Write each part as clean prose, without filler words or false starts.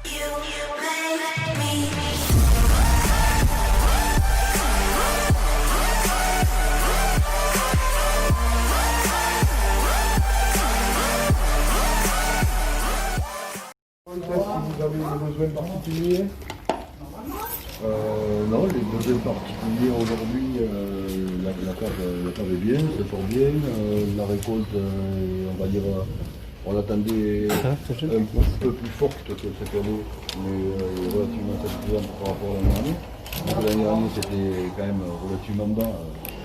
Si vous avez des besoins particuliers. Non, les besoins particuliers aujourd'hui, la cave est bien, ça sort bien. La récolte, on va dire, on l'attendait un peu plus forte que cette année, mais relativement satisfaisante par rapport à l'année dernière. Donc l'année dernière, c'était quand même relativement bas.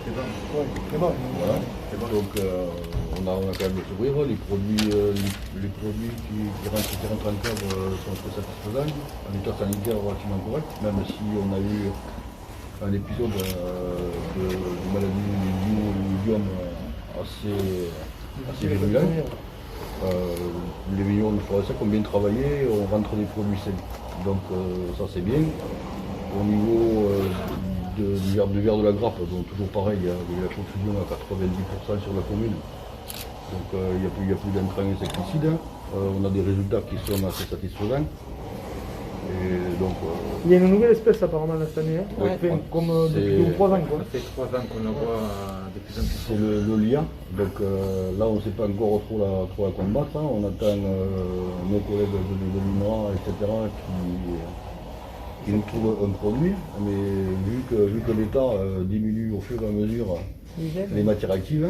C'est bon. Voilà. Donc on a quand même le sourire. Les produits qui rentrent en cave sont très satisfaisants. Un état sanitaire relativement correct, même si on a eu un épisode de maladie du myelium assez virulent. Les millions de forestiers qui ont bien travaillé, on rentre des produits sains. Donc ça c'est bien. Au niveau du verre de la grappe, donc toujours pareil, il y a eu la confusion à 90% sur la commune. Donc il n'y a plus d'intrants insecticides. On a des résultats qui sont assez satisfaisants. Et donc, il y a une nouvelle espèce apparemment cette année, hein. Oui. Comme depuis 2 ou 3 ans. Quoi. Ça fait 3 ans qu'on la voit de plus en plus. c'est le lien. Donc là, on ne sait pas encore trop la combattre. Hein. On attend nos collègues de l'INRA, etc., qui nous trouvent un produit. Mais vu que l'État diminue au fur et à mesure les matières actives,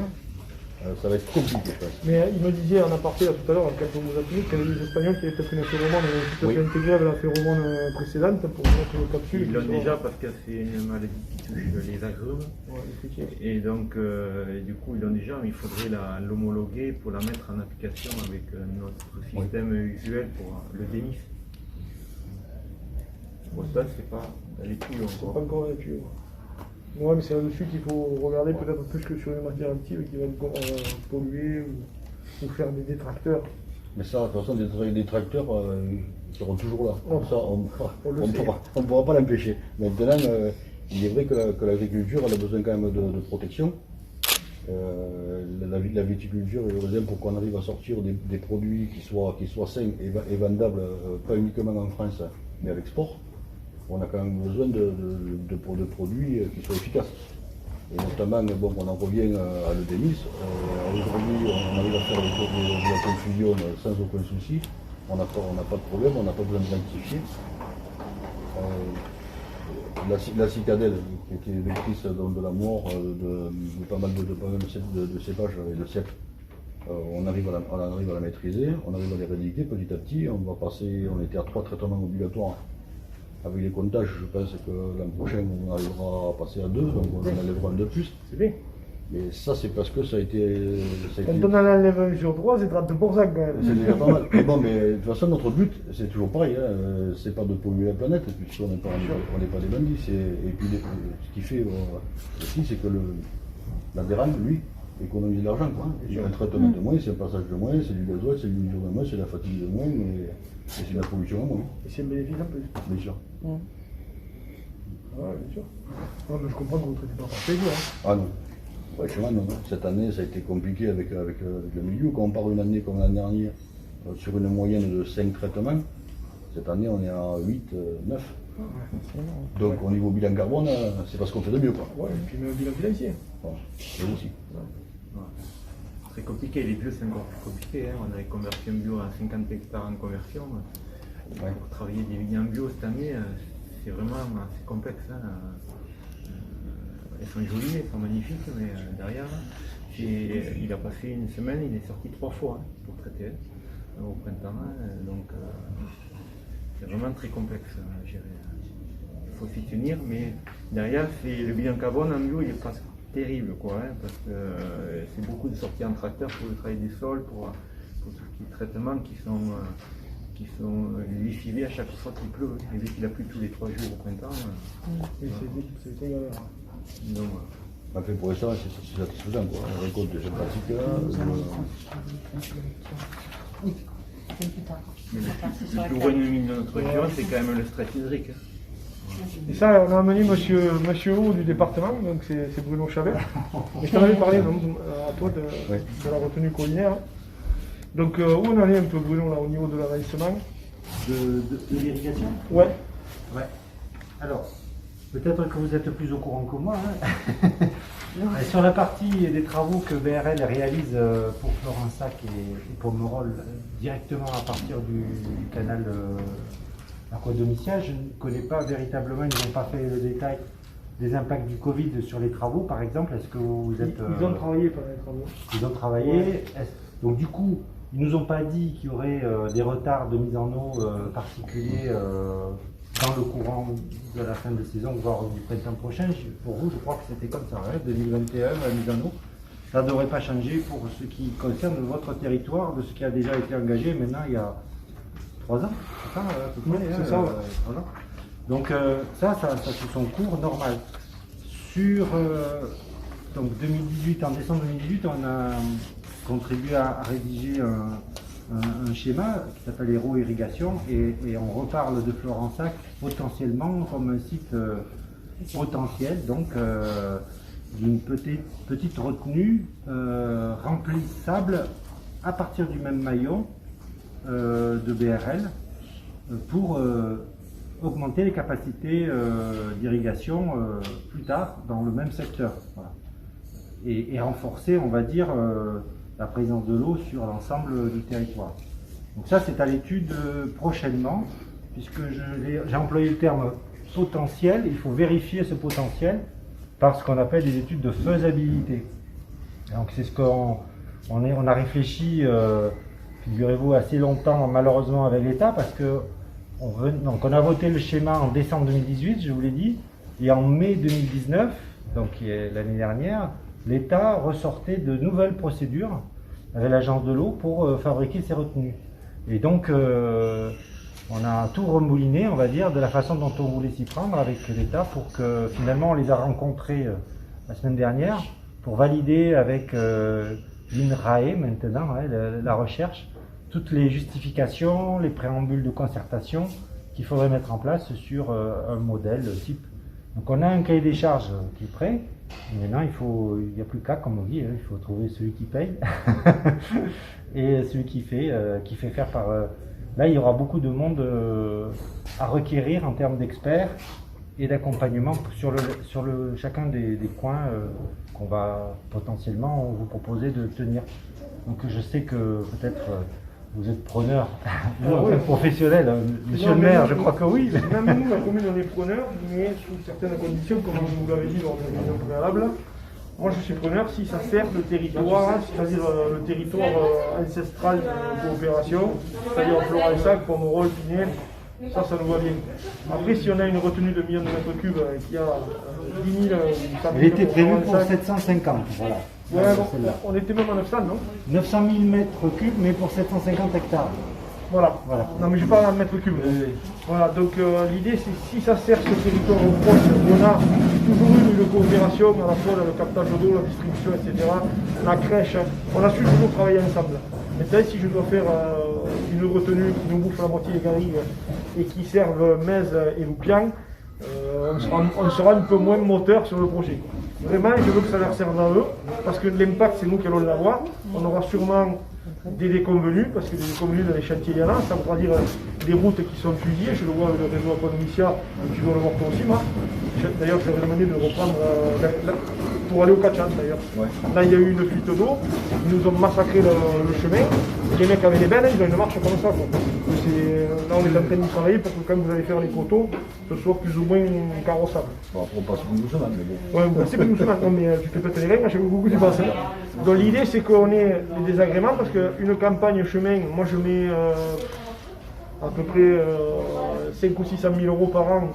ça va être compliqué. Mais il me disait en aparté là, tout à l'heure, quand on nous a tenu, qu'il y avait des Espagnols qui avaient peut-être une phéromone tout à fait intégrée avec la phéromone précédente pour mettre le capsule. Ils l'ont déjà parce que c'est une maladie qui touche les agrumes. Ouais, Et donc, du coup, ils l'ont déjà, mais il faudrait l'homologuer pour la mettre en application avec notre système usuel pour le dénis. Bon, ça, c'est pas les tuyaux c'est pas encore. encore avec eux. Ouais, mais c'est là-dessus qu'il faut regarder peut-être plus que sur les matières actives qui vont encore polluer ou faire des détracteurs. Mais ça, de toute façon, des détracteurs ils seront toujours là. Oh. Ça, on ne pourra pas l'empêcher. Maintenant, il est vrai que l'agriculture elle a besoin quand même de protection. La viticulture est heureuse pour qu'on arrive à sortir des produits qui soient sains et vendables, pas uniquement en France, mais à l'export. On a quand même besoin de produits qui soient efficaces. Et notamment, bon, on en revient à l'eudémis. Aujourd'hui, on arrive à faire le tour de la confusion sans aucun souci. On n'a pas de problème, on n'a pas besoin d'identifier. La cicadelle, qui est vectrice de la mort de pas mal de cépages et de cèpes, on arrive à la maîtriser, on arrive à l'éradiquer petit à petit. On était à 3 traitements obligatoires. Avec les comptages, je pense que l'an prochain, on arrivera à passer à 2, donc on en enlèvera un de plus. C'est bien. Mais ça, c'est parce que ça a été... Quand on en enlève un sur 3, c'est 30% quand même. C'est déjà pas mal. Mais bon, mais de toute façon, notre but, c'est toujours pareil. Hein. C'est pas de polluer la planète, puisqu'on n'est pas des bandits. Et puis, ce qui fait aussi, c'est que l'adhérent, lui, économise de l'argent. Il y a un traitement de moins, c'est un passage de moins, c'est du gasoil, c'est l'usure de moins, c'est la fatigue de moins, et c'est de la pollution en moins. Et c'est un bénéfice en plus. Bien sûr. Ouais, bien sûr. Non, mais je comprends que vous ne traitez pas par plaisir. Hein. Ah non. Franchement, non. Cette année, ça a été compliqué avec le milieu. Quand on part une année comme l'année dernière, sur une moyenne de 5 traitements, cette année, on est à 8, 9. Donc, au niveau bilan carbone, c'est parce qu'on fait de mieux. Quoi. Ouais, et puis même bilan financier. Voilà. C'est aussi. Très compliqué, les bio c'est encore plus compliqué. Hein. On a les conversions bio à 50 hectares en conversion. Ouais. Pour travailler des vignes en bio cette année, c'est vraiment assez complexe. Hein. Elles sont jolies, elles sont magnifiques, mais derrière, il a passé une semaine, il est sorti 3 fois pour traiter au printemps. Donc c'est vraiment très complexe à gérer. Il faut s'y tenir, mais derrière, le bilan carbone en bio, il est pas terrible, quoi, hein, parce que c'est beaucoup de sorties en tracteur pour le travail des sols, pour tout ce qui est traitement qui sont lessivés à chaque fois qu'il pleut. Et vu qu'il a plu tous les 3 jours au printemps. Et c'est galère. Donc, Enfin, pour l'instant, c'est satisfaisant. La récolte est sympathique. mais le plus gros ennemi de notre région, c'est quand même le stress hydrique. Et ça, on a amené monsieur Haut du département, donc c'est Bruno Chavert. Et je t'en avais parlé à toi de la retenue collinaire. Donc où on en est un peu Bruno là au niveau de l'envahissement? de l'irrigation? Ouais. Ouais. Alors, peut-être que vous êtes plus au courant que moi. Hein. Sur la partie des travaux que BRL réalise pour Florensac et Pomerol directement à partir du canal Aquadomicial, je ne connais pas véritablement, ils n'ont pas fait le détail des impacts du Covid sur les travaux par exemple. Est-ce que vous êtes... Ils ont travaillé pendant les travaux. Ils ont travaillé. Ouais. Donc du coup, ils nous ont pas dit qu'il y aurait des retards de mise en eau particuliers dans le courant de la fin de saison, voire du printemps prochain. Pour vous, je crois que c'était comme ça, hein, 2021, la mise en eau. Ça ne devrait pas changer pour ce qui concerne votre territoire, de ce qui a déjà été engagé maintenant il y a 3 ans. C'est ça, à peu près, c'est ça, ouais. 3 ans. Donc ça suit son cours normal. Sur donc 2018, en décembre 2018, on a contribué à rédiger un schéma qui s'appelle Héros Irrigation et on reparle de Florensac potentiellement comme un site potentiel, donc d'une petite retenue remplissable à partir du même maillon de BRL pour augmenter les capacités d'irrigation plus tard dans le même secteur. Voilà. Et renforcer, on va dire, la présence de l'eau sur l'ensemble du territoire. Donc ça, c'est à l'étude prochainement, puisque j'ai employé le terme potentiel. Il faut vérifier ce potentiel par ce qu'on appelle des études de faisabilité. Donc c'est ce on a réfléchi, figurez-vous, assez longtemps malheureusement avec l'État, parce que on a voté le schéma en décembre 2018, je vous l'ai dit, et en mai 2019, donc l'année dernière, l'État ressortait de nouvelles procédures avec l'agence de l'eau pour fabriquer ces retenues. Et donc, on a tout remouliné, on va dire, de la façon dont on voulait s'y prendre avec l'État pour que finalement on les a rencontrés la semaine dernière pour valider avec l'INRAE maintenant, la recherche, toutes les justifications, les préambules de concertation qu'il faudrait mettre en place sur un modèle type. Donc on a un cahier des charges qui est prêt. Maintenant, il n'y a plus qu'à, comme on dit, il faut trouver celui qui paye et celui qui fait faire par... Là, il y aura beaucoup de monde à requérir en termes d'experts et d'accompagnement sur chacun des coins qu'on va potentiellement vous proposer de tenir. Donc je sais que peut-être vous êtes preneur, vous êtes professionnel, monsieur le maire, je crois que oui. Même nous, la commune, on est preneur, mais sous certaines conditions, comme je vous l'avais dit lors de la réunion préalable. Moi, je suis preneur si ça sert le territoire, c'est-à-dire le territoire ancestral de coopération, c'est-à-dire Florensac, Pomerol, Pinel, ça nous va bien. Après, si on a une retenue de millions de mètres cubes qui a 10 000... Elle était prévue pour 750, voilà. Ouais, bon, on était même à 900, non? 900 000 mètres cubes, mais pour 750 hectares. Voilà. Non, mais je parle en mètres cubes. Voilà, donc l'idée, c'est si ça sert ce territoire proche, on a toujours eu une coopération, à la fois le captage d'eau, la distribution, etc., la crèche, on a su toujours travailler ensemble. Maintenant, si je dois faire une retenue qui nous bouffe la moitié des garrigues et qui serve Metz et Loupian, on sera un peu moins moteur sur le projet. Vraiment, je veux que ça leur serve à eux, parce que l'impact, c'est nous qui allons l'avoir. On aura sûrement des déconvenus, parce que des déconvenus dans les chantiers, il y en a. Ça voudra dire des routes qui sont fusillées. Je le vois avec le réseau Aquadomicial, et tu dois le voir toi aussi, moi. D'ailleurs, je t'avais demandé de reprendre pour aller au Cachan, d'ailleurs. Ouais. Là, il y a eu une fuite d'eau. Ils nous ont massacré le chemin. Les mecs avaient des bennes, ils ont une marche comme ça. Là, on est en train de travailler pour que quand vous allez faire les poteaux, ce soit plus ou moins carrossable. Bon, on passe plus doucement, mais bon. Ouais, on passe plus doucement, non, mais tu te pètes les reins à chaque coup que tu passes. Donc l'idée, c'est qu'on ait des désagréments, parce qu'une campagne chemin, moi je mets à peu près 5 ou 600 000 € par an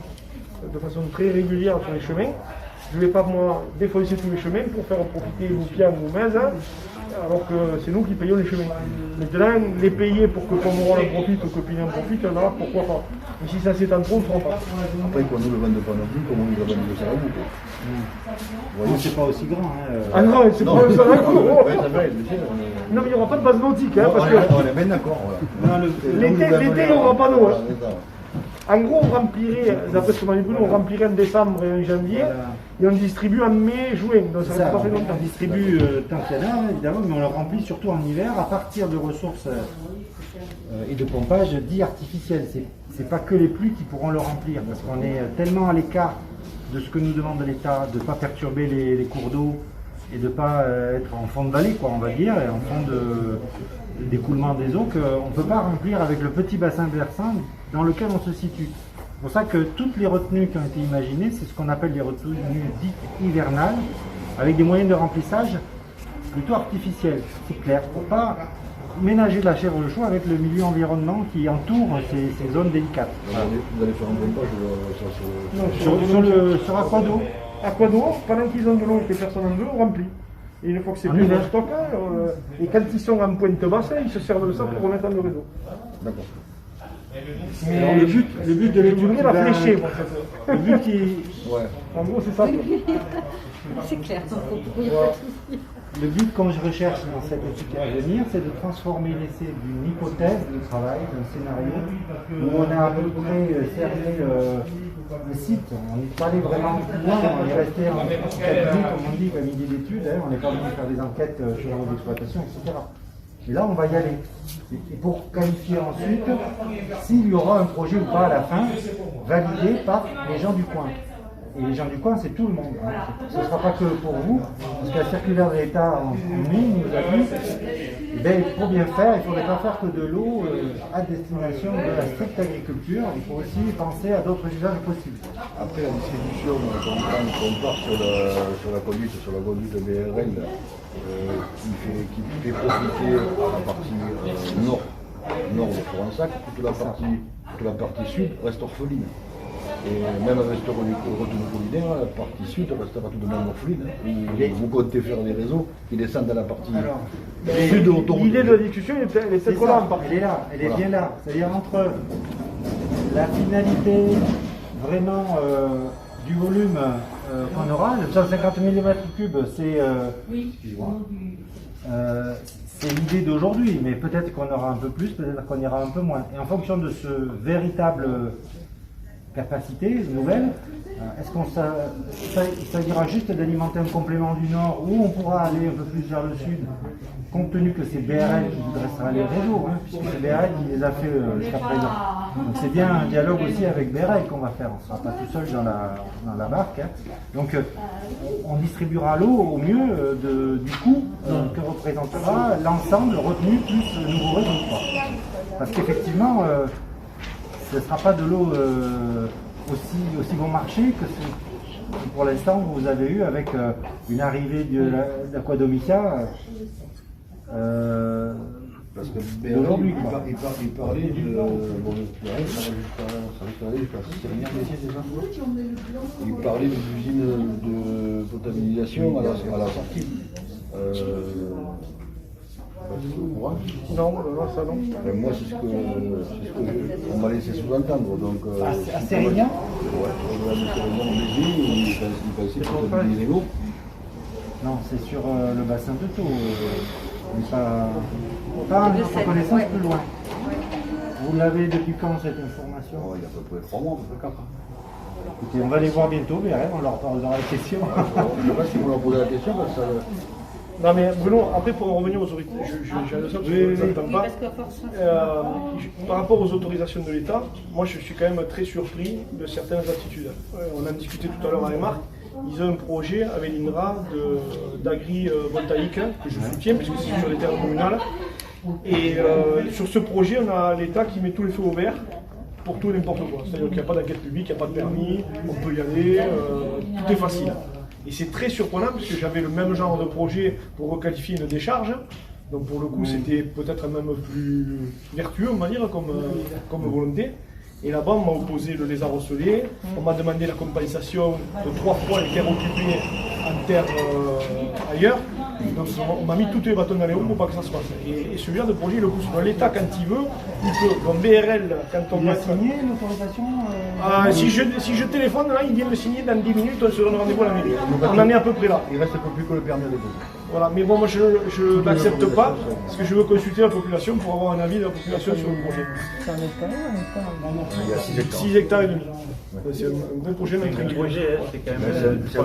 de façon très régulière sur les chemins. Je ne vais pas, moi, défoncer tous les chemins pour faire profiter Loupian ou Metz, alors que c'est nous qui payons les chemins. Maintenant, les payer pour que Pomerol en profite ou que Pinel en profite, là, pourquoi pas. Mais si ça s'étend trop, on ne fera pas. Après, qu'on nous le vende pas non plus, comment on nous le vend de ça vous Non, c'est pas aussi grand. Hein, Ah non, c'est pas ça. Non, mais il n'y aura pas de base nautique, hein, parce que on est bien d'accord. l'été, il n'y aura pas d'eau. En gros, on remplirait, d'après ce que m'a dit Bruno, on remplirait en décembre et en janvier, et on distribue en mai, juin. Donc ça va pas fait longtemps. On distribue tant qu'il y en a, évidemment, mais on le remplit surtout en hiver à partir de ressources et de pompage dits artificiels. C'est pas que les pluies qui pourront le remplir, parce qu'on est tellement à l'écart de ce que nous demande l'État, de ne pas perturber les cours d'eau et de ne pas être en fond de vallée, quoi, on va dire, et en fond d'écoulement des eaux, qu'on ne peut pas remplir avec le petit bassin versant dans lequel on se situe. C'est pour ça que toutes les retenues qui ont été imaginées, c'est ce qu'on appelle les retenues dites hivernales, avec des moyens de remplissage plutôt artificiels, c'est clair, pour ne pas ménager la chèvre le chou avec le milieu environnement qui entoure ces zones délicates. Vous allez faire un pompage Sur Aquado. Aquado, pendant qu'ils ont de l'eau et que personne n'en veut, on remplit. Et une fois que c'est plus on stocke, et quand ils sont en pointe basse, ils se servent de ça pour remettre dans le réseau. D'accord. Alors le but de l'étude, la flécher, moi, le but qui... Ouais. En gros, c'est ça. C'est clair. Le but qu'on recherche dans cette étude à venir, c'est de transformer l'essai d'une hypothèse de travail, d'un scénario, où on a à peu près cerné le site. On n'est pas allé vraiment plus loin, on est resté en cabinet, comme on dit, comme idée d'étude, on n'est pas venu faire des enquêtes sur la route d'exploitation, etc. Et là, on va y aller. Et pour qualifier ensuite s'il y aura un projet ou pas à la fin, validé par les gens du coin. Et les gens du coin, c'est tout le monde. Ce ne sera pas que pour vous, parce que la circulaire de l'État en mai nous a dit pour bien faire, il ne faudrait pas faire que de l'eau à destination de la stricte agriculture, il faut aussi penser à d'autres usages possibles. Après la distribution, on part sur la conduite BRL qui fait profiter la partie nord de Florensac, toute la partie sud reste orpheline. Et même avec cette retenue collinaire, la partie sud restera tout de même orpheline. Vous comptez faire des réseaux qui descendent dans la partie sud de l'autoroute. L'idée de la discussion, elle est peut-être là en partie. Elle est là, elle est bien là. C'est-à-dire entre la finalité vraiment du volume qu'on aura, le 150 mm3, c'est l'idée d'aujourd'hui, mais peut-être qu'on aura un peu plus, peut-être qu'on ira un peu moins. Et en fonction de ce véritable capacité nouvelle, est-ce qu'on s'agira juste d'alimenter un complément du Nord où on pourra aller un peu plus vers le Sud, compte tenu que c'est BRL qui dressera les réseaux, puisque c'est BRL qui les a fait jusqu'à présent. Donc c'est bien un dialogue aussi avec BRL qu'on va faire, on ne sera pas tout seul dans la barque. Donc on distribuera l'eau au mieux du coût que représentera l'ensemble retenu plus le nouveau réseau. Parce qu'effectivement, ce ne sera pas de l'eau aussi bon marché que pour l'instant vous avez eu avec une arrivée d'Aquadomicia parce que aujourd'hui, il parlait de... Bon, il parlait d'une usine de potabilisation à la sortie. Non, ça non. Moi, c'est ce qu'on m'a laissé sous-entendre. Donc, à Sérignan il pensait que c'était illégaux. Non, c'est sur le bassin de Thau. Mais pas à notre connaissance plus loin. Vous l'avez depuis quand cette information? Il y a à peu près 3 mois, à peu près 4. Écoutez, on va les voir bientôt, mais on leur posera la question. Je ne sais pas si vous leur posez la question, parce que ça... Non mais Bruno, après pour en revenir aux autorisations, j'ai un parce que je n'entends pas. Par rapport aux autorisations de l'État, moi je suis quand même très surpris de certaines attitudes. On en discutait tout à l'heure avec Marc, ils ont un projet avec l'INRA d'agri-voltaïque que je soutiens puisque c'est sur les terres communales. Et sur ce projet, on a l'État qui met tous les feux au vert pour tout et n'importe quoi. C'est-à-dire qu'il n'y a pas d'enquête publique, il n'y a pas de permis, on peut y aller, tout est facile. Et c'est très surprenant parce que j'avais le même genre de projet pour requalifier une décharge. Donc pour le coup, c'était peut-être même plus vertueux, on va dire, comme volonté. Et là-bas, on m'a opposé le lézard ocellé. On m'a demandé la compensation de 3 fois les terres occupées en terre ailleurs. Donc on m'a mis tous les bâtons dans les roues pour pas que ça se passe. Et ce genre de projet, il le pousse. L'État, quand il veut, il peut. Comme BRL, quand on va signer l'autorisation si je téléphone, là, il vient me signer dans 10 minutes, on se donne rendez-vous à la mairie. On en est à peu près là. Il reste un peu plus que le permis à déposer. Voilà, mais bon, moi je n'accepte pas, parce que je veux consulter la population pour avoir un avis de la population sur le projet. Ça en est pas loin, Il y a 6 hectares. 6 hectares et demi. C'est un gros projet Le d'entraînement. projet, c'est quand Mais même c'est un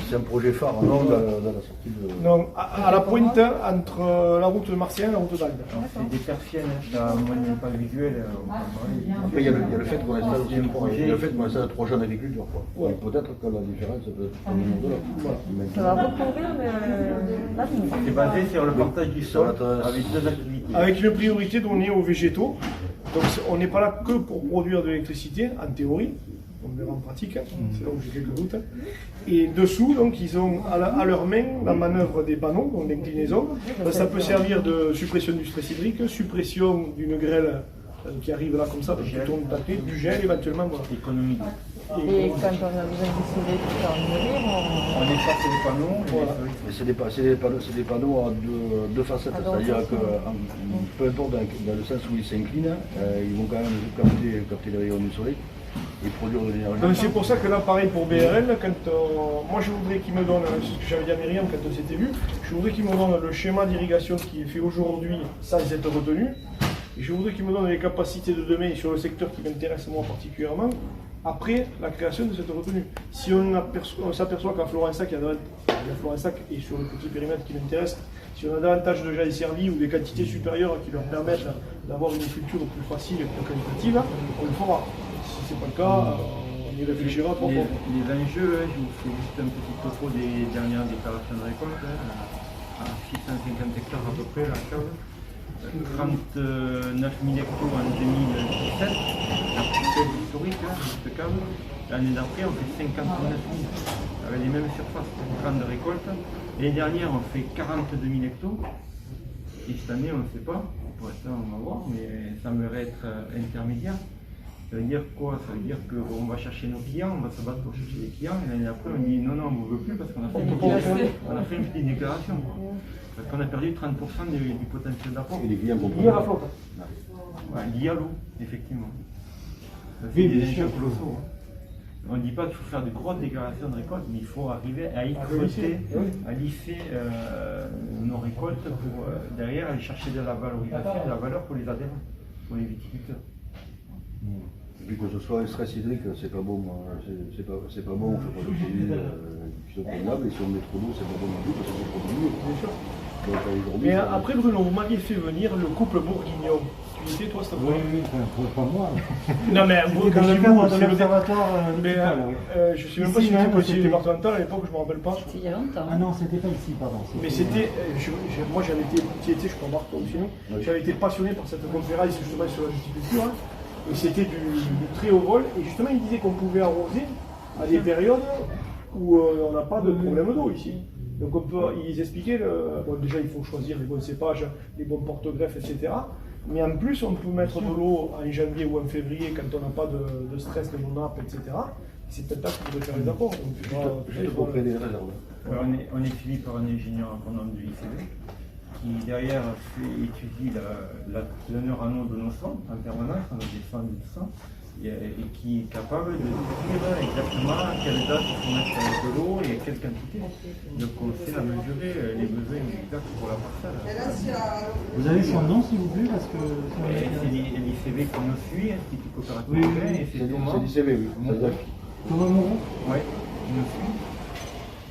c'est un projet phare, non, dans la sortie de... Donc, à la pointe entre la route de Martien et la route d'Agde. C'est des persiennes, ça moins pas visuel. Après, il y a le fait qu'on installe aussi le fait qu'on installe 3 jeunes agriculteurs. Et peut-être que la différence peut être au niveau de là. Ça va recouvrir l'avenir. C'est basé sur le partage du sol avec 2 activités. Avec une priorité donnée aux végétaux. Donc on n'est pas là que pour produire de l'électricité, en théorie, on verra en pratique, hein. C'est là où j'ai quelques doutes. Et dessous, donc, ils ont à leur main la manœuvre des panneaux, donc l'inclinaison. Ça peut servir de suppression du stress hydrique, suppression d'une grêle qui arrive là comme ça, donc qui tourne tapé, du gel éventuellement. Voilà. Économique. Et quand on a besoin d'isoler tout ça en mûrir, On efface les panneaux. Voilà. Mais c'est des panneaux à deux facettes, c'est-à-dire que peu importe dans le sens où ils s'inclinent, ils vont quand même capter les rayons du soleil et produire de l'énergie. Donc c'est pour ça que là, pareil pour BRL, moi je voudrais qu'ils me donnent, ce que j'avais dit à Myriam quand on s'était vu, je voudrais qu'ils me donnent le schéma d'irrigation qui est fait aujourd'hui sans cette retenue, et je voudrais qu'ils me donnent les capacités de demain sur le secteur qui m'intéresse moi particulièrement, après la création de cette retenue. Si on s'aperçoit qu'à Florensac, il y a Florensac et sur le petit périmètre qui m'intéresse, si on a davantage de jailles servies ou des quantités supérieures qui leur permettent d'avoir une culture plus facile et plus qualitative, on le fera. Si ce n'est pas le cas, on y réfléchira trois fois. Les enjeux, je vous fais juste un petit topo des dernières déclarations de récolte. À 650 hectares à peu près, la cave. 39 000 hectos en 2017, la plus historique de cette cave. L'année d'après, on fait 59 000 avec les mêmes surfaces, grande récolte. L'année dernière, on fait 42 000 hectos. Et cette année, on ne sait pas. Pour l'instant, on va voir, mais ça me paraît être intermédiaire. Ça veut dire quoi? Ça veut dire qu'on va chercher nos clients, on va se battre pour chercher les clients, et l'année après, on dit non, on ne veut plus parce qu'on a fait une petite déclaration. Parce qu'on a perdu 30% du potentiel d'apport. Et les clients Lié à la flotte. Ouais, lié à l'eau, effectivement. Ça fait des enjeux colossaux. On ne dit pas qu'il faut faire de grosses déclarations de récolte, mais il faut arriver à à lisser nos récoltes pour derrière aller chercher de la valorisation, de la valeur pour les adhérents, pour les viticulteurs. Et puis que ce soit un stress hydrique, c'est pas bon, c'est pas bon, on fait pas de produits qui sont prenables, et si on met trop d'eau, c'est pas bon non plus, parce que c'est trop d'eau. Bien sûr. Donc, Mais après Bruno, vous m'aviez fait venir le couple bourguignon. Tu y étais toi cette fois? Oui, pas moi. Non mais Dans le cadre de l'observatoire municipal, oui. Je ne sais même pas si Ici, c'était même, conseiller c'était- départemental à l'époque, je ne me rappelle pas. il y a longtemps. Ah non, c'était pas ici, pardon. Mais c'était, moi j'avais été, tu étais, je crois Marc aussi, non? Oui. J'avais été passionné par cette conférence justement sur la viticulture, hein. Et c'était du très haut vol, et justement il disait qu'on pouvait arroser à des périodes où on n'a pas de problème d'eau ici. Donc ils expliquaient, bon, déjà il faut choisir les bons cépages, les bons porte-greffes, etc. Mais en plus on peut mettre de l'eau en janvier ou en février quand on n'a pas de stress de nos nappes, etc. C'est peut-être là qu'il faudrait faire les apports. Donc, Juste pour créer des réserves. On est suivi par un ingénieur agronome du ICV qui derrière étudie la teneur en eau de nos sols en permanence, on a des sols de sang, et qui est capable de dire exactement à quelle date il faut mettre de l'eau et à quelle quantité. Donc on sait la mesurer, les besoins exacts pour la parcelle. Vous avez son nom, s'il vous plaît, parce que... C'est l'ICV qui nous suit, Institut Coopérative Oui, Urbain, et C'est c'est Thomas. l'ICV, oui. Thomas Moreau. Oui, qui nous suit.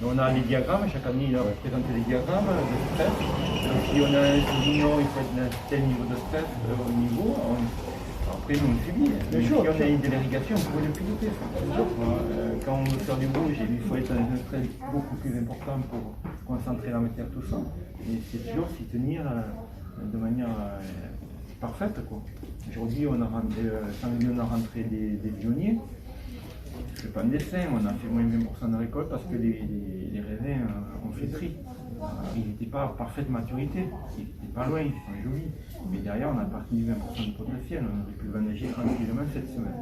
On a les diagrammes, chaque année il a présenté les diagrammes de stress. Donc, si on a un soulignon, il faut être d'un tel niveau de stress au niveau. Après, nous on subit. Mais si on a une délirigation, on peut le piloter. Quand on veut faire du rouge, il faut être dans un stress beaucoup plus important pour concentrer la matière, tout ça. Et c'est toujours s'y tenir de manière parfaite. Aujourd'hui, on a rentré des pionniers. Je ne fais pas de dessin, on a fait moins de 20% de récolte parce que les raisins ont fait tri. Ils n'étaient pas à parfaite maturité, ils n'étaient pas loin, ils sont jolis. Mais derrière, on a parti du 20% de potentiel, on aurait pu vendager tranquillement cette semaine.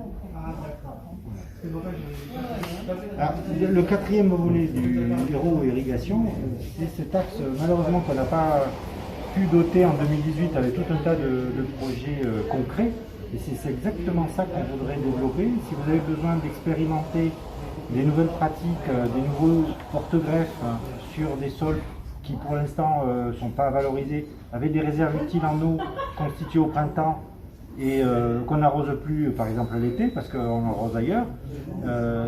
Alors, le quatrième volet du héros irrigation, c'est cet axe malheureusement qu'on n'a pas pu doter en 2018 avec tout un tas de projets concrets. Et c'est exactement ça qu'on voudrait développer. Si vous avez besoin d'expérimenter des nouvelles pratiques, des nouveaux porte-greffes sur des sols qui pour l'instant ne sont pas valorisés, avec des réserves utiles en eau constituées au printemps et qu'on n'arrose plus par exemple l'été parce qu'on arrose ailleurs,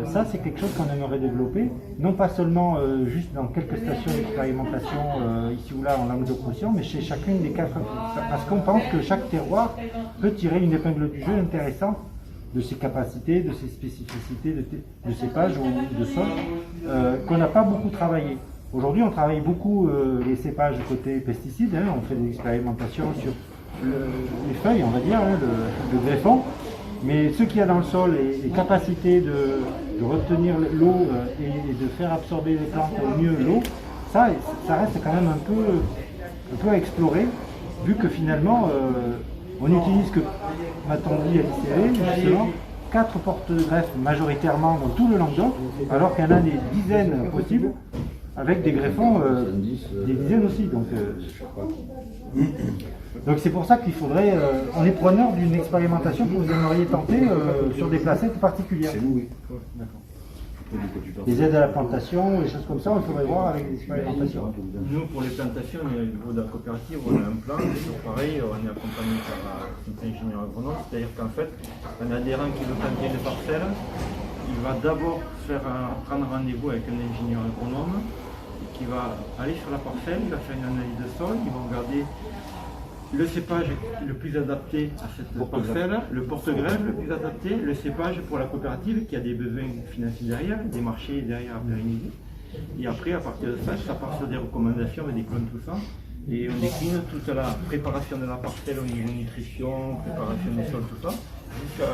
ça c'est quelque chose qu'on aimerait développer, non pas seulement juste dans quelques stations d'expérimentation ici ou là en Languedoc-Roussillon, mais chez chacune des 4, parce qu'on pense que chaque terroir peut tirer une épingle du jeu intéressante de ses capacités, de ses spécificités, de cépages ou de sol, qu'on n'a pas beaucoup travaillé. Aujourd'hui, on travaille beaucoup les cépages côté pesticides, hein, on fait des expérimentations sur les feuilles, on va dire, hein, le greffon, mais ce qu'il y a dans le sol et les capacités de retenir l'eau et de faire absorber les plantes au mieux l'eau, ça reste quand même un peu à explorer, vu que finalement, on n'utilise que, m'a-t-on dit à l'ICL, justement, 4 porte-greffes majoritairement dans tout le Languedoc, alors qu'il y en a des dizaines possibles, avec des greffons, des dizaines aussi. Donc c'est pour ça qu'il faudrait, on est preneur d'une expérimentation que vous aimeriez tenter sur des placettes particulières. C'est nous, oui. Des aides à la plantation, des choses comme ça, il faudrait voir avec des expérimentations. Nous, pour les plantations, au niveau de la coopérative, on a un plan, toujours pareil, on est accompagné par un ingénieur agronome, c'est-à-dire qu'en fait, un adhérent qui veut planter une parcelle, il va d'abord prendre rendez-vous avec un ingénieur agronome qui va aller sur la parcelle, il va faire une analyse de sol, il va regarder le cépage le plus adapté à cette parcelle, le porte-greffe le plus adapté, le cépage pour la coopérative qui a des besoins financiers derrière, des marchés derrière à pérenniser. Et après, à partir de ça, ça part sur des recommandations avec des plans, tout ça. Et on décline toute la préparation de la parcelle au niveau nutrition, préparation des sols, tout ça, jusqu'à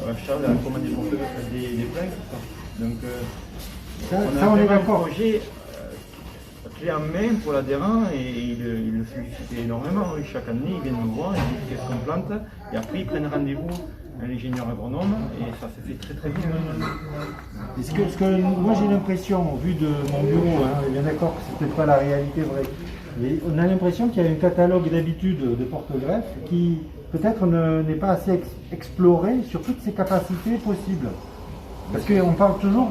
l'achat, la commande des porte-greffes, des plans, tout ça. Donc, on est un d'accord. projet clé en main pour l'adhérent et il le sollicite énormément. Oui, chaque année, ils viennent nous voir, ils disent qu'est-ce qu'on plante et après ils prennent rendez-vous à l'ingénieur agronome et ça se fait très très bien. Ce que moi j'ai l'impression, vu de mon bureau, hein, bien d'accord que c'est peut-être pas la réalité vraie, mais on a l'impression qu'il y a un catalogue d'habitudes de porte-greffes qui peut-être n'est pas assez exploré sur toutes ses capacités possibles. Parce qu'on parle toujours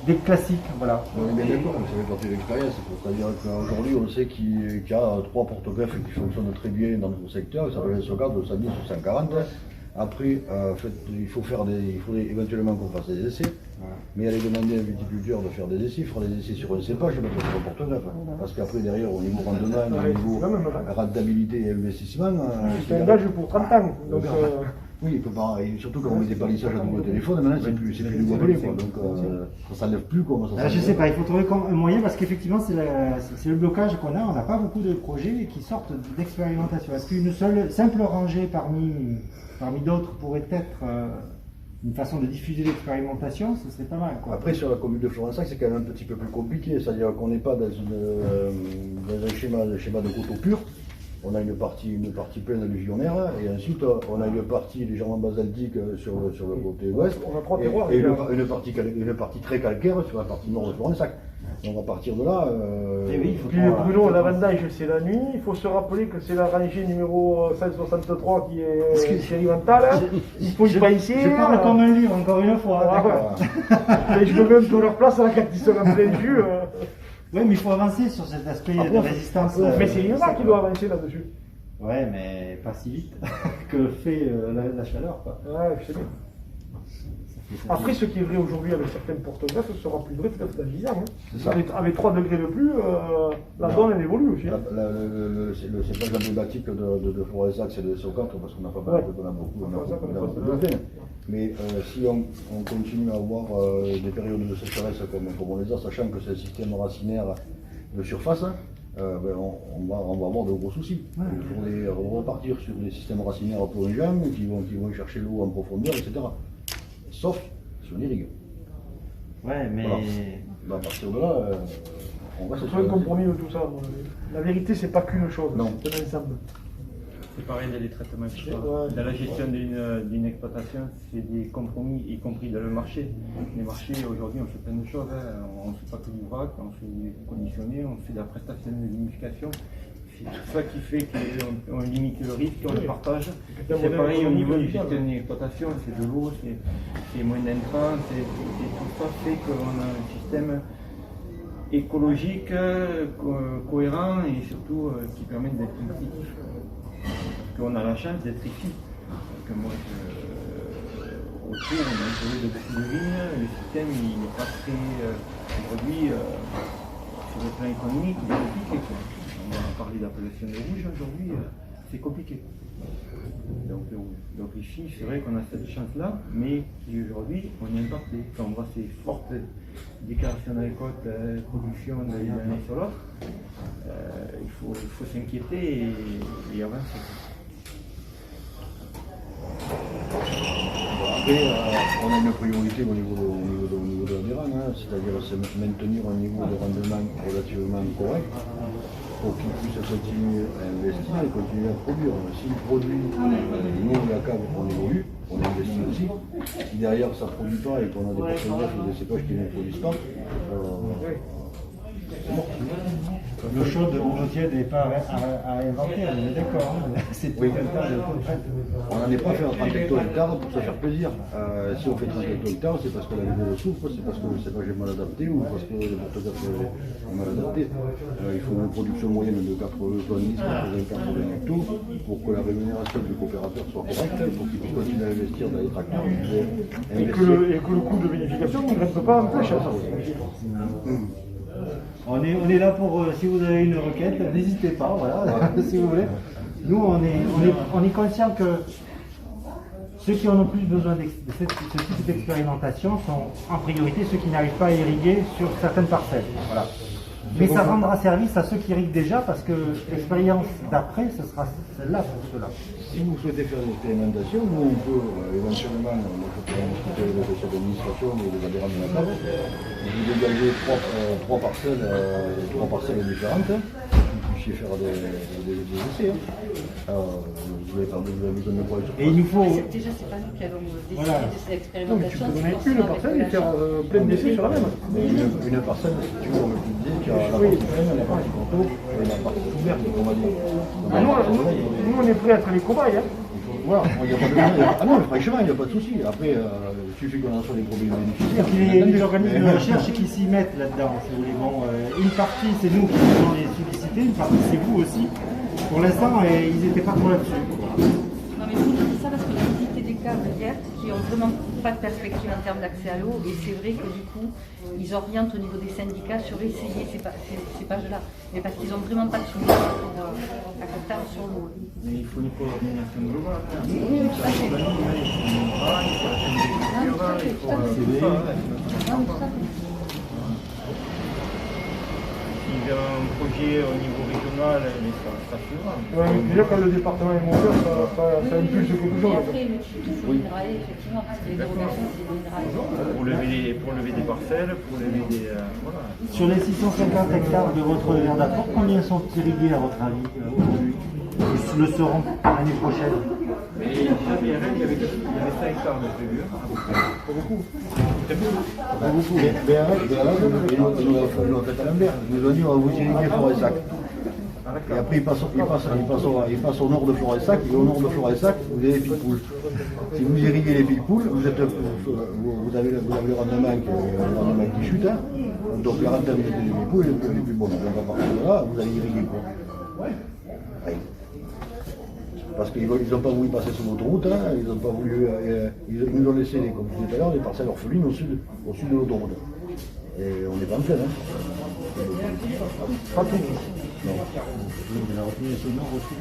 des classiques, voilà. On est bien d'accord, mais ça fait partie de l'expérience. C'est-à-dire qu'aujourd'hui, on sait qu'il y a 3 porte-greffes qui fonctionnent très bien dans notre secteur, ça s'appelle Socard de 110 ou 140. Après, il faudrait éventuellement qu'on fasse des essais, mais aller demander à un viticulteur de faire des essais, faire des essais sur un cépage, mettre sur un porte-greffe. Parce qu'après, derrière, au niveau rendement, au niveau rentabilité et investissement, c'est un gage pour 30 ans. Donc, oui, il peut pas, et surtout quand on met des palissages à double téléphone, maintenant c'est plus du gobelet, quoi. Donc ça s'enlève plus comme ça. Je sais pas, il faut trouver un moyen parce qu'effectivement c'est le blocage qu'on a, on n'a pas beaucoup de projets qui sortent d'expérimentation. Est-ce qu'une simple rangée parmi d'autres pourrait être une façon de diffuser l'expérimentation, ce serait pas mal, quoi. Après sur la commune de Florensac c'est quand même un petit peu plus compliqué, c'est-à-dire qu'on n'est pas dans un schéma de coteau pur. On a une partie pleine alluvionnaire et ensuite on a une partie légèrement basaltique sur le côté ouest on a 3 terroirs, et une partie très calcaire sur la partie nord de Florensac. Donc à partir de là... Puis Bruno, l'avantage c'est la nuit, il faut se rappeler que c'est la rangée numéro 163 qui est expérimentale, il faut y penser. Je parle comme un livre encore une fois, d'accord. Mais je me mets un peu leur place quand ils sont en plein jus. Oui, mais il faut avancer sur cet aspect de résistance. Mais c'est l'INRA qui doit avancer là-dessus. Ouais, mais pas si vite que fait la chaleur, quoi. Ouais, je sais bien. Après, ce qui est vrai aujourd'hui avec certaines porte-greffes sera plus vrai peut-être dans 10 ans. Hein. Avec 3 degrés de plus, la donne elle évolue aussi. Hein. Le cépage emblématique de Florensac, c'est le Socard, parce qu'on a pas mal, on a beaucoup de veines. Mais si on continue à avoir des périodes de sécheresse comme on les a, sachant que c'est un système racinaire de surface, on va avoir de gros soucis. Ouais. Il faudrait repartir sur des systèmes racinaires plongeants qui vont chercher l'eau en profondeur, etc. Sauf si on irrigue. Ouais, mais... Voilà. À partir de là, on va se trouver un compromis de tout ça. La vérité, c'est pas qu'une chose, c'est un ensemble. C'est pareil dans les traitements, etc. Dans la gestion d'une exploitation, c'est des compromis, y compris dans le marché. Les marchés, aujourd'hui, on fait plein de choses. Hein. On ne fait pas tout du vrac, on fait conditionner, on fait de la prestation de vinification. c'est tout ça qui fait qu'on limite le risque, on le partage. C'est pareil au niveau du système d'exploitation, c'est de l'eau, c'est moins d'intrants, tout ça fait qu'on a un système écologique, cohérent et surtout qui permet d'être compétitif. Parce qu'on a la chance d'être ici. Parce que moi, autour, on a trouvé de beaucoup de vignes, le système il n'est pas très aujourd'hui sur le plan économique, il est compliqué. On a parlé d'appellation de rouge aujourd'hui, c'est compliqué. Donc ici, c'est vrai qu'on a cette chance-là, mais aujourd'hui, on est impacté. Quand on voit ces fortes déclarations dans les côtes, production l'année sur l'autre, il faut s'inquiéter et avancer. Après, on a une priorité au niveau de la Guérande, c'est-à-dire maintenir un niveau de rendement relativement correct pour qu'ils puissent continuer à investir et continuer à produire. Si le produit, nous, la cave, on évolue, on investit aussi. Si derrière ça ne produit pas et qu'on a des pourcentages ou des cépages qui ne produisent pas, Le chaud de l'eau tiède n'est pas à inventer, on est d'accord. C'est tout un tas de contraintes. on n'en est pas fait en 30 hectares pour se faire plaisir. Si on fait 30 hectares, c'est parce que la vidéo souffre, c'est parce que le cépage est mal adapté ou parce que le porte-café est mal adapté. Il faut une production moyenne de 90 à 80 hectos pour que la rémunération du coopérateur soit correcte, pour qu'il puisse continuer à investir dans les tracteurs. Et que le coût de vinification ne reste pas en flèche. On est là pour, si vous avez une requête, n'hésitez pas, voilà, si vous voulez. Nous, on est conscient que ceux qui en ont plus besoin de ce type d'expérimentation sont en priorité ceux qui n'arrivent pas à irriguer sur certaines parcelles. Voilà. Mais ça rendra service à ceux qui irriguent déjà parce que l'expérience d'après, ce sera celle-là pour ceux-là. Si vous souhaitez faire une expérimentation, nous on peut éventuellement, je peux en discuter avec le chef d'administration et les adhérents de la table, vous dégager trois parcelles différentes, que vous puissiez faire des essais. Vous avez besoin de quoi? Et il nous faut... Déjà, c'est pas nous qui avons décidé Voilà. de cette Non, mais tu expérimentation. peux donner une parcelle et faire plein d'essais sur la même. Une parcelle, si tu veux, on peut dire qu'il y a la partie pleine, la partie coteau et la partie ouverte, on va dire. Nous, on est prêts à être les cobayes. Voilà, il n'y a pas de... Ah non, franchement, il n'y a pas de souci. Après, il suffit qu'on en soit des problèmes bénéficiaires. Il y a des organismes de recherche qui s'y mettent là-dedans, si vous voulez. Bon, une partie, c'est nous qui allons les solliciter, une partie, c'est vous aussi. Pour l'instant, ils n'étaient pas trop là-dessus. Non, mais vous dites ça parce que vous visitez des caves hier qui n'ont vraiment pas de perspective en termes d'accès à l'eau. Et c'est vrai que du coup, ils orientent au niveau des syndicats sur essayer ces pages-là. Mais parce qu'ils n'ont vraiment pas de solution pour à court terme sur l'eau. Mais il faut une coordination globale. Oui, tout à fait. S'il y a un projet au niveau régional, mais ça suivra. Ouais, mais déjà, quand le département est monté, ça impulse quelque Et chose. après, il faut mineraliser, effectivement, parce que les dérogations, c'est des minéralisations. Pour lever des parcelles, pour lever des... voilà. Sur les 650 hectares de votre aire d'apport, combien sont irrigués à votre avis aujourd'hui? Ils le seront l'année prochaine. Mais déjà, BRL, il y avait 5 hectares de prévu. Pas beaucoup. Très peu. Pas beaucoup. Ils l'ont fait à l'envers. Ils nous ont dit on va vous irriguer Forêt-Sac. Et après, ils passent au nord de Forêt-Sac, et au nord de Forêt-Sac, vous avez les piles-poules. Si vous irriguez les piles-poules, vous avez le rendement qui chute. Hein. Donc la rentabilité des piles-poules est plus bonne. Donc à partir de là, vous allez irriguer quoi? Ouais. Parce qu'ils n'ont pas voulu passer sur l'autoroute, hein. Ils n'ont pas voulu. Ils nous ont laissé, comme je disais tout à l'heure, les parcelles orphelines au sud de l'autoroute. Et on n'est pas en pleine. Hein. Pas tout. La retenue est au nord aussi.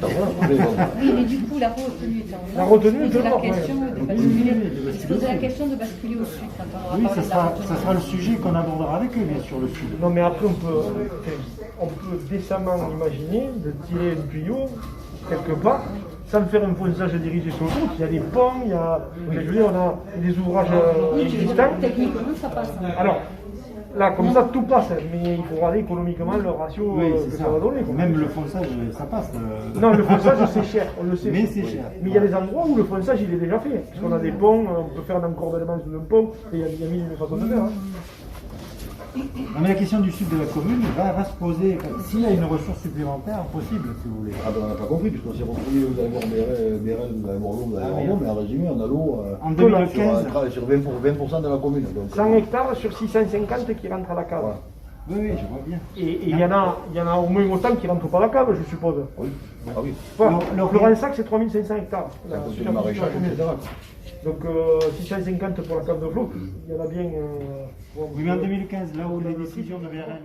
Oui, mais du coup, la retenue est en nord. La retenue est Il se pose au la nord, question ouais. de basculer. Il se pose la question de basculer au sud quand on aura Oui, parlé de la retenue. ça sera le sujet qu'on abordera avec eux, bien sûr, le sud. Non, mais après, on peut décemment imaginer de tirer un tuyau quelque part sans faire un ponçage dirigé sur le route. Il y a des ponts, il y a, je veux dire, on a des ouvrages existants. Techniquement, ça passe. Alors, là, comme ça, tout passe, mais il faut regarder économiquement le ratio Oui, que c'est ça ça. va donner. Quoi. Même le fonçage, ça passe. Non, le fonçage, c'est cher, on le sait. Mais c'est cher. Mais il y a des endroits où le fonçage, il est déjà fait. Parce qu'on a des ponts, on peut faire un encordellement sous un pont, et il y a mille façons de faire. Hein. Non, mais la question du sud de la commune va se poser. S'il y a une ressource supplémentaire, possible, si vous voulez. Ah ben on n'a pas compris, puisqu'on s'est retrouvé, vous allez voir Béren, vous allez voir l'eau, vous allez voir l'eau, mais en résumé, on a l'eau En 2015. sur 20% de la commune. Donc, 100 hectares sur 650 qui rentrent à la cave. voilà. Oui, oui, je vois bien. Et il y en a au moins autant qui rentrent par la cave, je suppose. Oui. Ah oui. Voilà. Le- Florensac, c'est 3500 hectares. Ça La compte le superficie de la maraîchage, commune. etc. Donc 650 pour la cave de flot, il y en a bien. Oui, mais en 2015, là où les décisions de VRL